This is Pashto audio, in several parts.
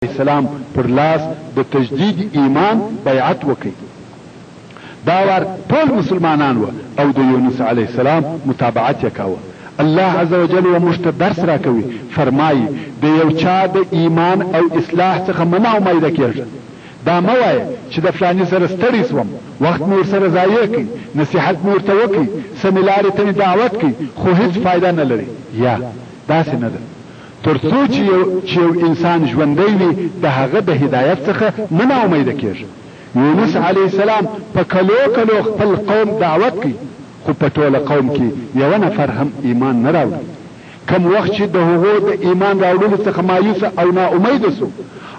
السلام پر لاس د تجدید ایمان بیعت وکي. دا ور ټول مسلمانان و او د یونس علیه السلام متابعت وکاوه. الله عز وجل و مشت درس را کوي، فرمایي د یو چا د ایمان او اصلاح څخه منع امید کیږي. دا موای چې د فلانی سره ستړي سوم، وخت مور سره ضایع کی، نصیحت مور ته وکي، سمیلار ته دعوت کی، خو هیڅ فائدہ نه لري. یا داسې نه ده. ترڅو چې یو انسان ژوندی وي د هغه د هدایت څخه منع امید کیږي. یونس علیه السلام په کلو خپل قوم دعوت کوي، خو په ټوله قوم کې یو نفر هم ایمان نه راوړي. کم وخت چې د هغو د ایمان راوړلو څخه مایوس او نا امید سو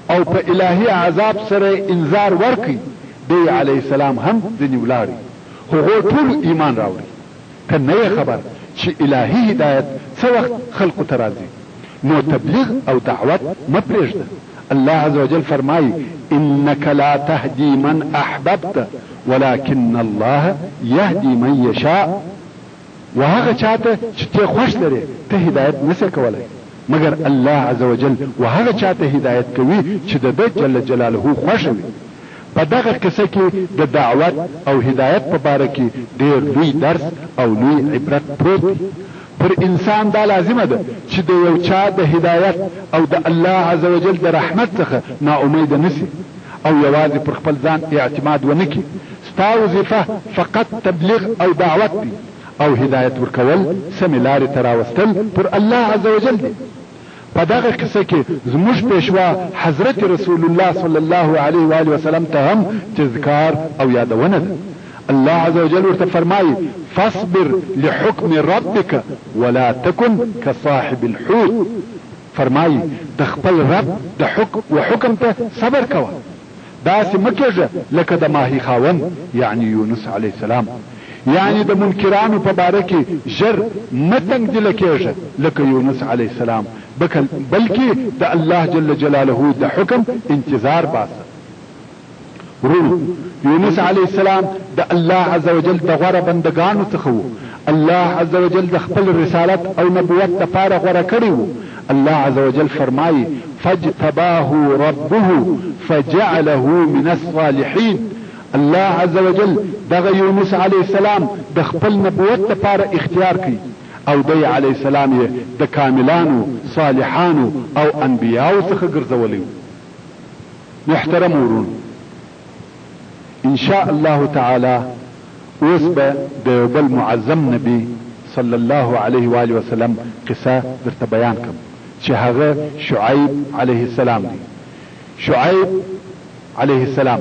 او په الهي عذاب سره انذار ورکي، دی علیه السلام هم ځنې ولاړي، هغو ټول ایمان راوړي. که نه خبر چې الهي هدایت څه وخت خلقو ته راځي، نو تبلیغ او دعوت ما پرېږده. الله عز وجل فرمایي انك لا تهدي من احببت ولكن الله يهدي من يشاء. وهغه چاته چې ته خوښ لري ته هدایت نشې کولای، مگر الله عز وجل وهغه چاته هدایت کوي چې د جل جلاله خوښ وي. په دغه قصه کې د دعوت او هدایت په باره کې ډېر لوی درس او لوی عبرت پروت دی. پر انسان دا لازمه ده چې د یو چا د هدایت او د الله عز وجل د رحمت څخه نا امید نسی او یوازې پر خپل ځان اعتماد ونکي. ستا وظیفه فقط تبلیغ او دعوت دی او هدایت ورکول، سمې لارې ته راوستل پر الله عز وجل دی. په دغه قصه کې زموږ پیشوا حضرت رسول الله صلی الله علیه و آله وسلم ته هم تذکار او یادونه ده. الله عز وجل ورته فرمایي فاصبر لحكم ربك ولا تكن كصاحب الحوت. فرمایي د خپل رب د حکم ته صبر کوه، داسې مکیږه لکه د ماهی خاوند یعنی یونس علیه السلام. یعنی د منکرانو په باره کې ژر متنګ دل کېږه لکه یونس علیه السلام، بلکې د الله جل جلاله د حکم انتظار باسه. ورونو یونس علیه السلام د الله عز وجل د غوره بندگانو څخه و. الله عز وجل د خپل رسالت او نبوت دپاره غوره کړی و. الله عز وجل فرمایي فاجتباه ربه فجعله من الصالحین. الله عز وجل دغه یونس علیه السلام د خپل نبوت دپاره اختیار کړي او دی علیه السلام یې د کاملانو صالحانو او انبیاو څخه ګرځولی. محترم ورونو، ان شاء الله تعالی اوس به د یو بل معظم نبی صلی الله علیه و آله وسلم قصه درته بیان کوم چې هغه شعیب علیه السلام دی. شعیب علیه السلام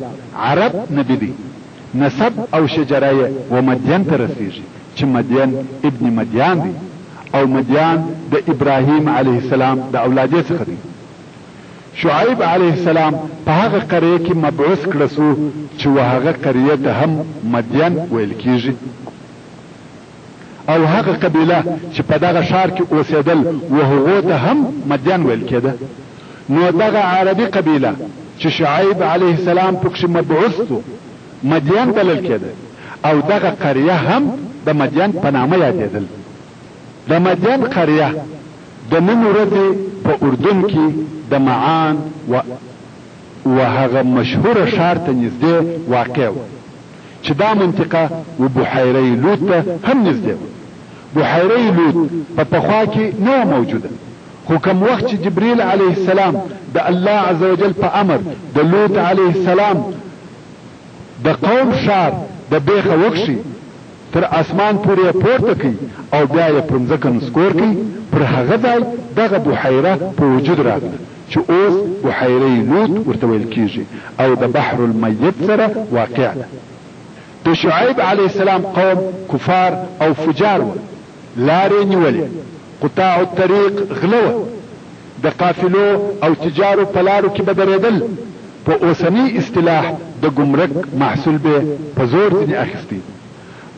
عرب نبی دی، نسب او شجره و مدین ته رسیږي چې مدین ابن مدیان دی او مدیان د ابراهیم علیه السلام د اولادې څخه دی. شعیب علیه السلام په هغه قریه کې مبعوث کړه سو چې هغه قریه ته هم مدین ویل کیږي او هغه قبیله چې په دغه ښار کې اوسېدل و هغو ته هم مدین ویل کېده. نو دغه عربي قبیله چې شعیب علیه السلام پکښې مبعوث سو مدین بلل کېده او دغه قریه هم د مدین په نامه یادېدل. د مدین قریه د نن ورځې په اردن کې د معان و هغه مشهور ښار ته نږدې واقع و چې دا منطقه و بحیره لوط ته هم نږدې و. بحیره لوط په پخوا کې نه موجوده، خو کوم وخت چې جبریل علیه السلام د الله عز وجل په امر د لوط علیه السلام د قوم ښار د بیخه وکشي تر اسمان پورې پورته کوي او بیا یې پر ځمکه نسکور کوي، پر هغه ځای دغه بحیره په وجود راغله چې اوس بحیره لوط ورته ویل کیږي او د بحر المیت سره واقع ده. د شعیب علیه السلام قوم کفار او فجار و، لارې نیولې، قطاع الطریق غلوه، د قافلو او تجارو په لارو کې به درېدل. په اوسنی اصطلاح د ګمرک محصول به په زور ځینې اخیستی.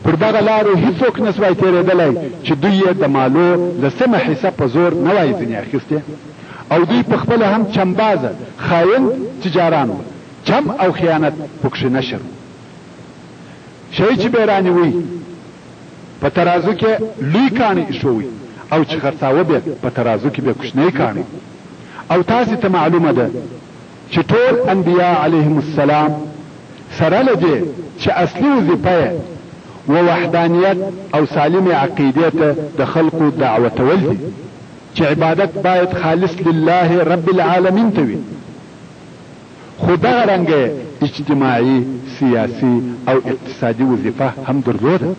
پر دغه لارو هیڅوک نسوای تېرېدلی چې دوی یې د مالو لسمه حصه په زور نه وای ځینې اخیستې او دوی په خپله هم چمبازه خاین تجاران و. چم او خیانت پکښې نشر. شی چې به رانیوي په ترازو کې لوی کاڼي ایښوي او چې خرڅاوه به په ترازو کې به کوچنۍ کاڼي. او تاسې ته معلومه ده چې ټول انبیاء علیهم السلام سره لدی چې اصلي وظیفه و وحدانیت او سالم عقیده ته د خلقو دعوت ول دي چې عبادت باید خالص لله رب العالمین ته وي. خدا رنګه اجتماعي سیاسي او اقتصادي وظیفه هم درلوده.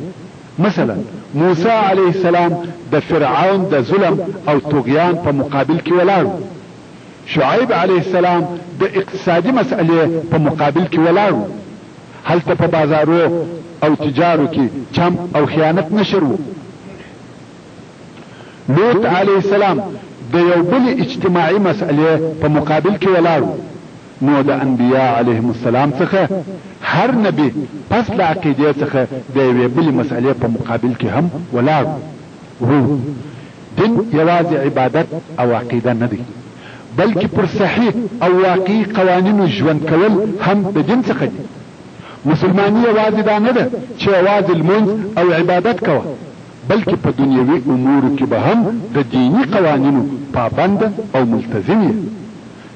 مثلا موسی علیه السلام د فرعون د ظلم او طغیان په مقابل کې ولاړ. شعیب علیه السلام د اقتصادي مسئلې په مقابل کې ولاړ. هلته په بازارو او تجارو کې چم او خیانت نشر وو. لوط علیه السلام د یو بل اجتماعي مسئلې په مقابل کې ولاړ. نو د انبیاء علیهم السلام څخه هر نبی پس د عقیده څخه د یوې بلې مسئلې په مقابل کې هم ولاړ. دین یوازې عبادت او عقیده نه دی، بلکې پر صحیح او واقعي قوانینو ژوند کول هم د دین څخه دي. مسلمانی یوازې دا نه ده چې یوازې لمونځ او عبادت کوه، بلکې په دنیوي امورو کې به هم د دینی قوانینو پابند او ملتزم یې.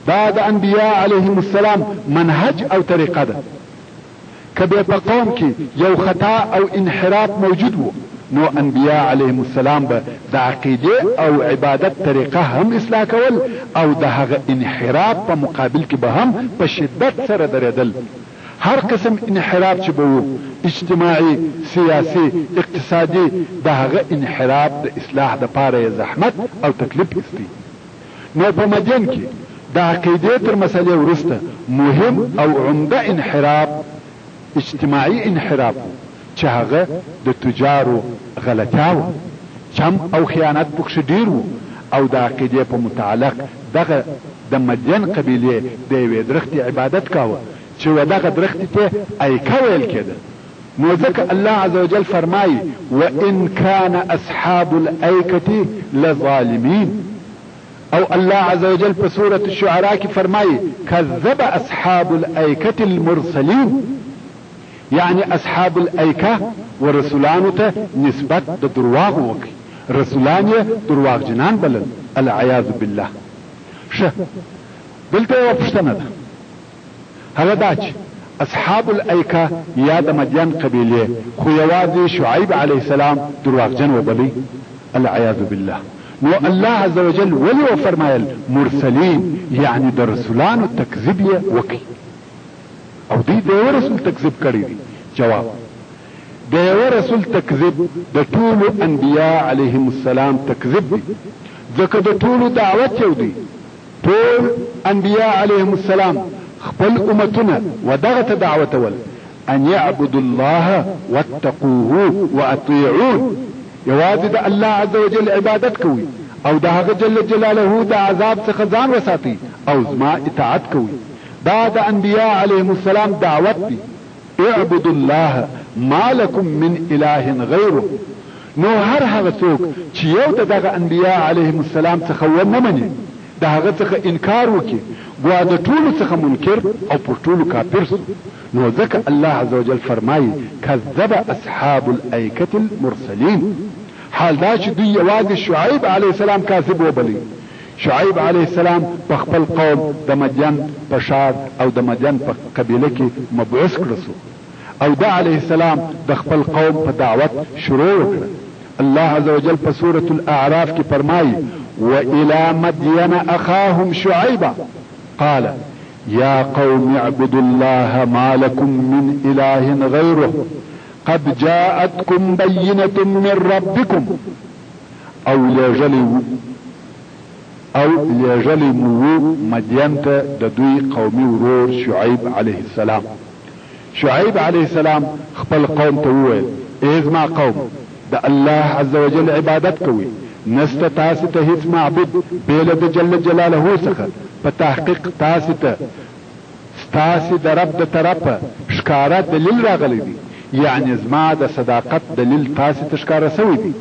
دا د انبیاء علیهم السلام منهج او طریقه ده. کبه په قوم کې یو خطا او انحراف موجود وو، نو انبیاء علیهم السلام به د عقیده او عبادت طریقه هم اصلاح کول او د هغه انحراف په مقابل کې به هم په شدت سره درېدل. هر قسم انحراف چې به وو، اجتماعي، سیاسي، اقتصادي، د هغه انحراف د اصلاح د پاره زحمت او تکلیف ایستی. نو په مدین کې د عقیده تر مسئله ورسته مهم او عمده انحراف اجتماعي انحراف چې هغه د تجارو غلطاو، چم او خیانت پکښ ډیر وو. او د عقیده په متعلق دغه د مدین قبیله د یوې درختي عبادت کاوه چې ودغه درختي ته ایکه ویل کېده. نو ځکه الله عز وجل فرمایي وان كان اصحاب الایکه لظالمین. او الله عز وجل په سورة الشعراء کې فرمایي کذب اصحاب الایکه المرسلین، یعنی اصحاب الایکه ورسولانو ته نسبت د درواغ وکړي، رسولان یې درواغ جنان بلل، العیاذ بالله. شه دلته یو پوښتنه ده، هغه دا چې اصحاب الایکه یا د مدین قبیله خو یوازې شعیب علیه السلام درواغجن وبلی، العیاذ بالله. نو الله عز وجل ولی وفرمایل مرسلین، یعنی د رسولانو تکذیب یې وکړي او دوی د یو رسول تکذیب کړی دی. جواب: د یو رسول تکذیب د ټولو انبیاء علیهم السلام تکذیب دی، ځکه د ټولو دعوت یو دی. ټول انبیاء علیهم السلام خپل امتونه ودغه ته دعوت ول ان يعبدوا الله واتقوه واطيعون، یوازې د الله عز وجل عبادت کوي او د هغه جل جلاله د عذاب څخه ځان وساتي او زما اطاعت کوي. دا د انبیاء علیهم السلام دعوت دی. اعبدوا الله ما لكم من اله غیره. نو هر هغه څوک چې یو دغه انبیاء علیهم السلام څخه ونه مني، د هغه څخه انکار وکي، ګوا د ټولو څخه منکر او پر ټولو کافر سو. نو ځکه الله عز وجل فرمایي کذب اصحاب الایکه المرسلین. حال دا چې دوی یوازې شعیب علیه السلام کاذب وبلی. شعیب علیه السلام په خپل قوم د مدین په ښار او د مدین په قبیله کې مبعوث کړه سو، او د علیه السلام د خپل قوم په دعوت شروع وکړه. الله عز وجل په سورة الاعراف کې فرمایي وإلى مدين أخاهم شعيبا قال يا قوم اعبدوا الله ما لكم من إله غيره قد جاءتكم بينة من ربكم او ليجلي مو مدين ته د دوی قومي ورور شعيب عليه السلام. شعيب عليه السلام خپل قوم ته وویل ازما قوم د الله عز وجل عبادت کوي، نست تاسو ته هیڅ معبود بیل د جل جلاله څخه، په تحقیق تاسو ته ستاسو د رب د طرفه ښکارا دلیل راغلی دی، یعنی زما د صداقت دلیل تاسو ته ښکارا سوی دی.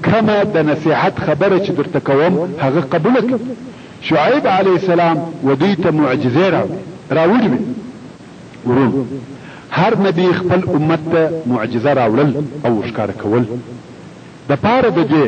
کما د نصیحت خبره چې درته کوم هغه قبول کړه. شعیب علیه السلام و دوی ته معجزې راوړي. ورون هر نبی خپل امت ته معجزه راوړل او ښکارا کول د پاره د دې